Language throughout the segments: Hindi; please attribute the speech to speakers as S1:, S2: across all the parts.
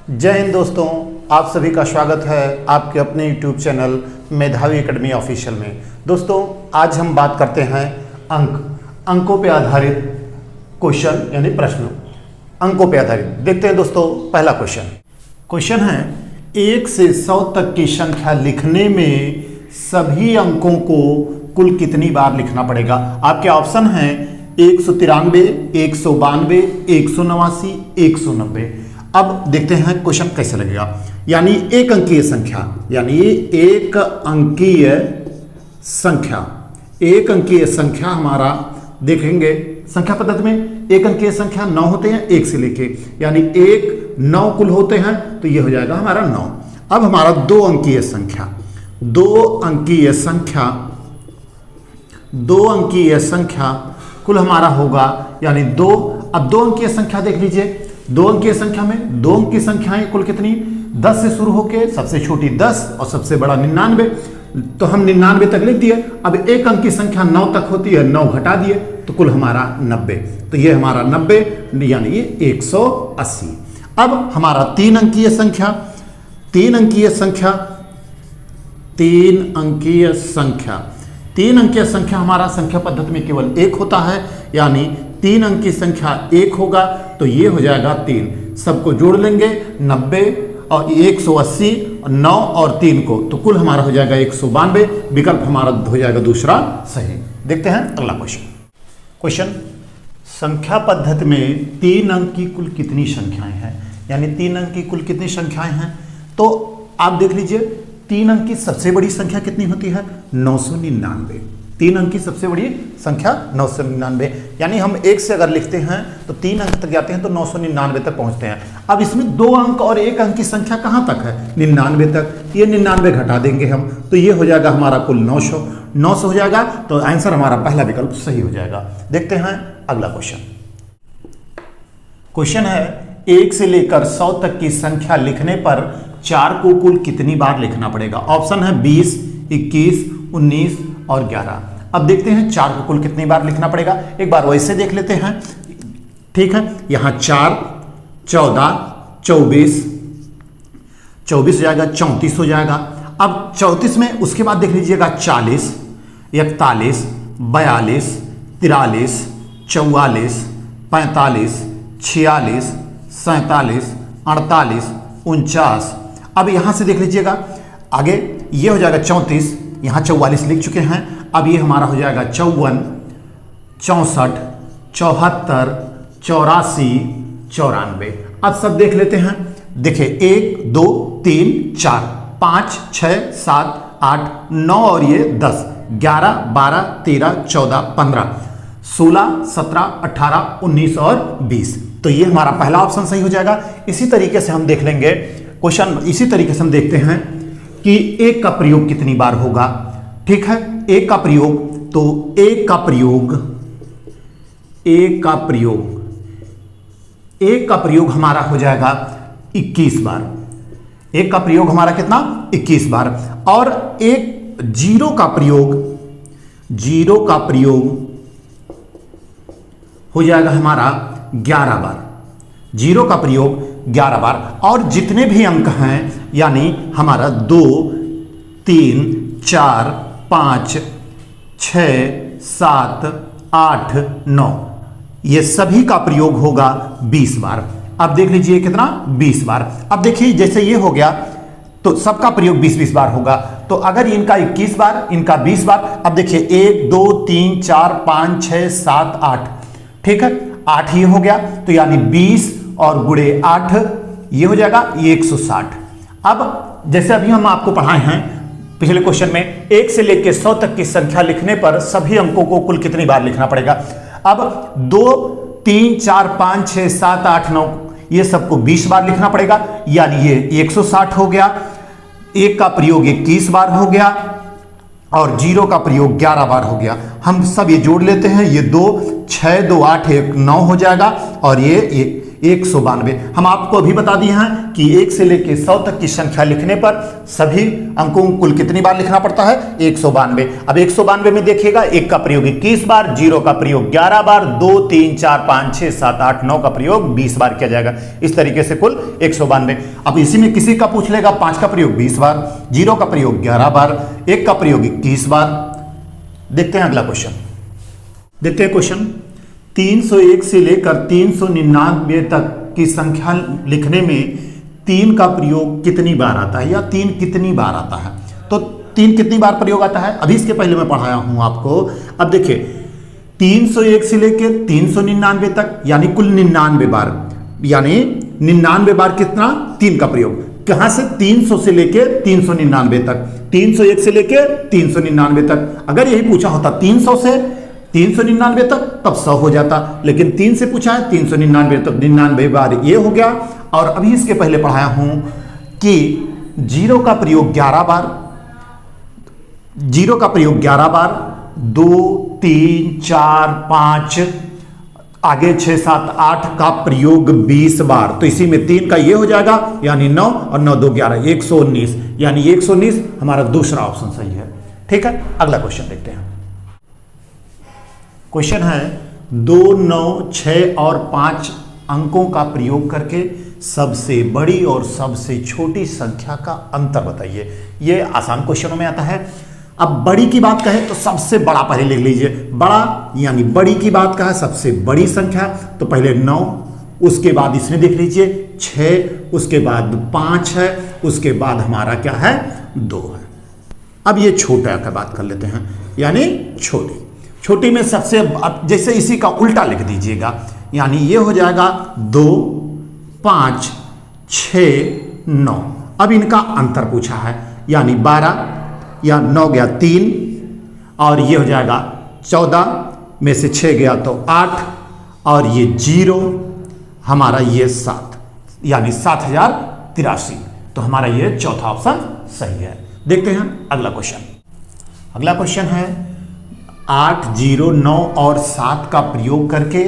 S1: जय हिंद दोस्तों, आप सभी का स्वागत है आपके अपने यूट्यूब चैनल मेधावी एकेडमी ऑफिशियल में। दोस्तों आज हम बात करते हैं अंकों पे आधारित क्वेश्चन यानी प्रश्न अंकों पे आधारित। देखते हैं दोस्तों पहला क्वेश्चन है 1 से 100 तक की संख्या लिखने में सभी अंकों को कुल कितनी बार लिखना पड़ेगा। आपके ऑप्शन हैं 193, 192, 189, 190। अब देखते हैं क्वेश्चन कैसे लगेगा। यानी एक अंकीय संख्या, यानी एक अंकीय संख्या हमारा देखेंगे संख्या पद्धति में एक अंकीय संख्या 9 होते हैं 1 से लेके, यानी 1 9 कुल होते हैं तो ये हो जाएगा हमारा 9। अब हमारा दो अंकीय संख्या कुल हमारा होगा यानी 2। अब दो अंकीय संख्या देख लीजिए, दो अंकीय संख्या में दो अंकीय संख्याएं कुल कितनी 10 से शुरू होके सबसे छोटी 10 और सबसे बड़ा 99, तो हम 99 तक लिख दिए। अब एक अंकीय संख्या 9 तक होती है, 9 घटा दिए तो कुल हमारा 90, तो ये हमारा 90 यानी ये 180। अब हमारा तीन अंकीय संख्या हमारा संख्या पद्धति में केवल एक होता है, यानी तीन अंकीय संख्या 1 होगा तो ये हो जाएगा 3। सबको जोड़ लेंगे 90 और 180, 9 और 3 को, तो कुल हमारा हो जाएगा 192। विकल्प हमारा हो जाएगा दूसरा सही। देखते हैं अगला क्वेश्चन संख्या पद्धति में 3 अंक की कुल कितनी संख्याएं हैं, यानी 3 अंक की कुल कितनी संख्याएं हैं। तो आप देख लीजिए 3 अंक की सबसे बड़ी संख्या कितनी होती है 999। 3 अंक की सबसे बड़ी संख्या 999, यानी हम 1 से अगर लिखते हैं तो 3 अंक तक जाते हैं तो 999 तक पहुंचते हैं। अब इसमें 2 अंक और 1 अंक की संख्या कहां तक है 99 तक, ये 99 घटा देंगे हम तो ये हो जाएगा हमारा कुल 900 हो जाएगा, तो आंसर हमारा पहला विकल्प सही हो जाएगा। देखते हैं अगला क्वेश्चन है 1 से लेकर 100 तक की संख्या लिखने पर 4 को कुल कितनी बार लिखना पड़ेगा। ऑप्शन है 20, 21, 19 और 11। अब देखते हैं 4 को कुल कितनी बार लिखना पड़ेगा। एक बार वैसे देख लेते हैं, ठीक है। यहां 4, 14, 24 हो जाएगा, 34 हो जाएगा। अब 34 में उसके बाद देख लीजिएगा 40, 41, 42, 43, 44, 45, 46, 47, 48, 49। अब यहां से देख लीजिएगा आगे ये हो जाएगा 34, यहां 44 लिख चुके हैं। अब ये हमारा हो जाएगा 54, 64, 74, 84, 94। अब सब देख लेते हैं। देखिए 1 2 3 4 5 6 7 8 9 और ये 10, 11, 12, 13, 14, 15, 16, 17, 18, 19 और 20। तो ये हमारा पहला ऑप्शन सही हो जाएगा। इसी तरीके से हम देख लेंगे क्वेश्चन, इसी तरीके से हम देखते हैं कि 1 का प्रयोग कितनी बार होगा। ठीक है, 1 का प्रयोग, तो 1 का प्रयोग हमारा हो जाएगा 21 बार। 1 का प्रयोग हमारा कितना 21 बार। और एक जीरो का प्रयोग हो जाएगा हमारा 11 बार। जीरो का प्रयोग 11 बार। और जितने भी अंक हैं यानी हमारा 2, 3, 4, 5, 6, 7, 8, 9, ये सभी का प्रयोग होगा 20 बार। अब देख लीजिए कितना 20 बार। अब देखिए जैसे ये हो गया तो सबका प्रयोग 20-20 बार होगा। तो अगर इनका 21 बार, इनका 20 बार। अब देखिए 1 2 3 4 5 6 7 8, ठीक है, 8 ये हो गया, तो यानी 20 और गुणे 8 ये हो जाएगा ये 160। अब जैसे अभी हम आपको पढ़ाए हैं पिछले क्वेश्चन में 1 से लेकर 100 तक की संख्या लिखने पर सभी अंकों को कुल कितनी बार लिखना पड़ेगा। अब 2 3 4 5 6 7 8 9 ये सबको 20 बार लिखना पड़ेगा, यानी ये 160 हो गया। 1 का प्रयोग 21 बार हो गया और जीरो का प्रयोग 11 बार हो गया। हम सब ये जोड़ लेते हैं, ये 2 6 2 8 1 9 हो जाएगा और ये 192। हम आपको अभी बता दिए हैं कि 1 से लेकर 100 तक की संख्या लिखने पर सभी अंकों को कुल कितनी बार लिखना पड़ता है? 192। अब 192 में देखिएगा 1 का प्रयोग 21 बार, 0 का प्रयोग 11 बार, 2 3 4 5 6 7 8 9 का प्रयोग 20 बार किया जाएगा। इस तरीके से कुल 192। अब इसी में किसी का पूछ लेगा 5 का प्रयोग 20 बार, 0 का प्रयोग 11 बार, 1 का प्रयोग 21 बार। देखते हैं अगला क्वेश्चन। देखते हैं क्वेश्चन। 301 से लेकर 399 तक की संख्या लिखने में 3 का प्रयोग कितनी बार आता है, या 3 कितनी बार आता है? तो 3 कितनी बार प्रयोग आता है, अभी इसके पहले मैं पढ़ाया हूं आपको। अब देखिए 301 से लेकर 399 तक यानी कुल 99 बार, यानी 99 बार कितना? 3 का प्रयोग। कहां से? 300 से लेकर 399 तक, 301 से लेकर 399 तक। अगर यही पूछा होता 300 से 399 तक तब 100 हो जाता, लेकिन 3 से पूछा है 399 तक, 99 बार ये हो गया। और अभी इसके पहले पढ़ाया हूं कि 0 का प्रयोग 11 बार, 0 का प्रयोग 11 बार, 2 3 4 5 आगे 6 7 8 का प्रयोग 20 बार। तो इसी में 3 का ये हो जाएगा, यानी 9 और 9 2 11, 119, यानी 119 हमारा दूसरा ऑप्शन सही है। ठीक है, अगला क्वेश्चन देखते हैं। क्वेश्चन है 2 9 6 और 5 अंकों का प्रयोग करके सबसे बड़ी और सबसे छोटी संख्या का अंतर बताइए। यह आसान क्वेश्चनों में आता है। अब बड़ी की बात कहें तो सबसे बड़ा पहले लिख लीजिए। बड़ा यानी बड़ी की बात कहा सबसे बड़ी संख्या, तो पहले 9, उसके बाद इसमें देख लीजिए 6, उसके बाद 5 है, उसके बाद हमारा क्या है? 2 है। अब ये छोटा का बात कर लेते हैं, यानी छोटी। छोटी में सबसे, अब जैसे इसी का उल्टा लिख दीजिएगा, यानी ये हो जाएगा 2 5 6 9। अब इनका अंतर पूछा है, यानी 12 या 9 गया 3, और ये हो जाएगा 14 में से 6 गया तो 8, और ये 0 हमारा ये 7, यानी 7083। तो हमारा ये चौथा ऑप्शन सही है। देखते हैं अगला क्वेश्चन। अगला क्वेश्चन है 8 0 9 और 7 का प्रयोग करके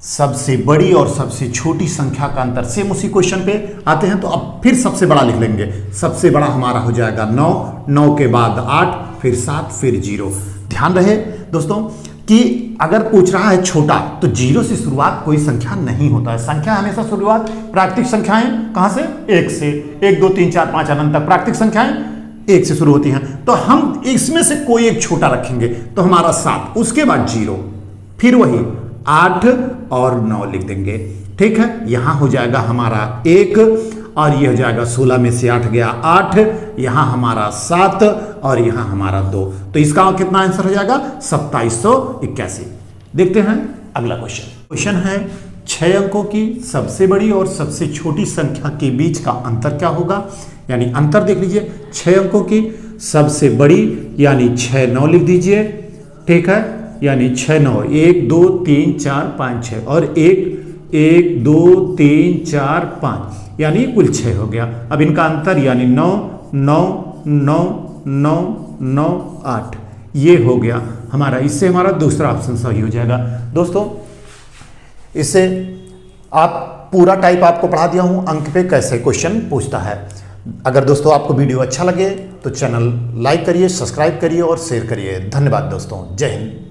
S1: सबसे बड़ी और सबसे छोटी संख्या का अंतर। सेम उसी क्वेश्चन पे आते हैं, तो अब फिर सबसे बड़ा लिख लेंगे। सबसे बड़ा हमारा हो जाएगा 9, 9 के बाद 8, फिर 7, फिर 0। ध्यान रहे दोस्तों कि अगर पूछ रहा है छोटा, तो 0 से शुरुआत कोई संख्या नहीं होता है। संख्या हमेशा शुरुआत प्राकृतिक संख्याएं कहां से? 1 से। 1 2 3 4 5 अनंत तक प्राकृतिक संख्याएं 1 से शुरू होती हैं। तो हम इसमें से कोई एक छोटा रखेंगे, तो हमारा 7, उसके बाद 0, फिर वही 8 और 9 लिख देंगे। ठीक है, यहां हो जाएगा हमारा 1, और ये हो जाएगा 16 में से 8 गया 8, यहां हमारा 7, और यहां हमारा 2। तो इसका कितना आंसर हो जाएगा? 2781। देखते हैं अगला क्वेश्चन। क्वेश्चन है 6 अंकों की सबसे बड़ी और सबसे छोटी संख्या के बीच का अंतर क्या होगा? यानी अंतर देख लीजिए, 6 अंकों की सबसे बड़ी यानी 6 9 लिख दीजिए। ठीक है, यानी 6 9, 1 2 3 4 5 6, और 1 2 3 4 5, यानी कुल 6 हो गया। अब इनका अंतर यानी 9 9 9 9 9 8, ये हो गया हमारा। इससे हमारा दूसरा ऑप्शन सही हो जाएगा। दोस्तों इससे आप पूरा टाइप आपको पढ़ा दिया हूं, अंक पे कैसे क्वेश्चन पूछता है। अगर दोस्तों आपको वीडियो अच्छा लगे तो चैनल लाइक करिए, सब्सक्राइब करिए और शेयर करिए। धन्यवाद दोस्तों, जय हिंद।